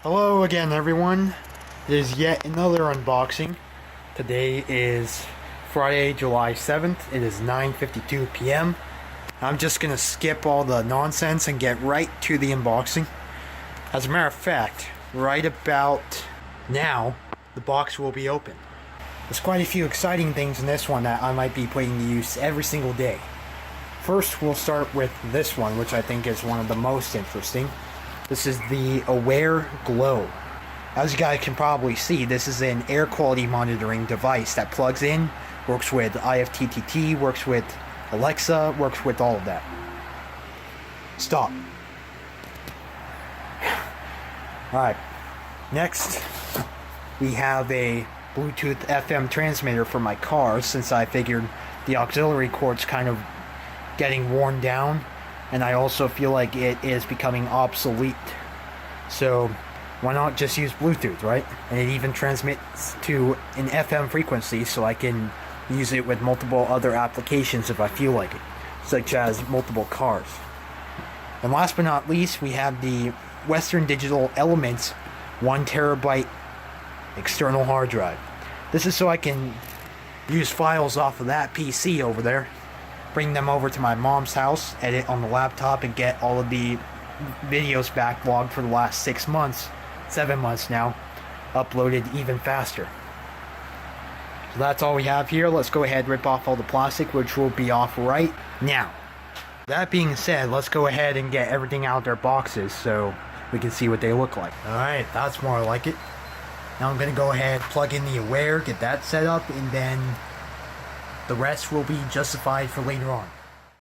Hello again, everyone. It is yet another unboxing. Today is Friday, July 7th. It is 9:52 p.m. I'm just gonna skip all the nonsense and get right to the unboxing. As a matter of fact, right about now, the box will be open. There's quite a few exciting things in this one that I might be putting to use every single day. First, we'll start with this one, which I think is one of the most interesting. This is the Awair Glow. As you guys can probably see, this is an air quality monitoring device that plugs in, works with IFTTT, works with Alexa, works with all of that. Stop. Alright, next we have a Bluetooth FM transmitter for my car, since I figured the auxiliary cord's kind of getting worn down, and I also feel like it is becoming obsolete. So why not just use Bluetooth, right? And it even transmits to an FM frequency, so I can use it with multiple other applications if I feel like it, such as multiple cars. And last but not least, we have the Western Digital Elements 1 terabyte external hard drive. This is so I can use files off of that PC over there, bring them over to my mom's house, edit on the laptop, and get all of the videos backlogged for the last 6 months, 7 months now, uploaded even faster. So that's all we have here. Let's go ahead and rip off all the plastic, which will be off right now. That being said, let's go ahead and get everything out of their boxes so we can see what they look like. Alright, that's more like it. Now I'm going to go ahead, plug in the Awair, get that set up, and then the rest will be justified for later on.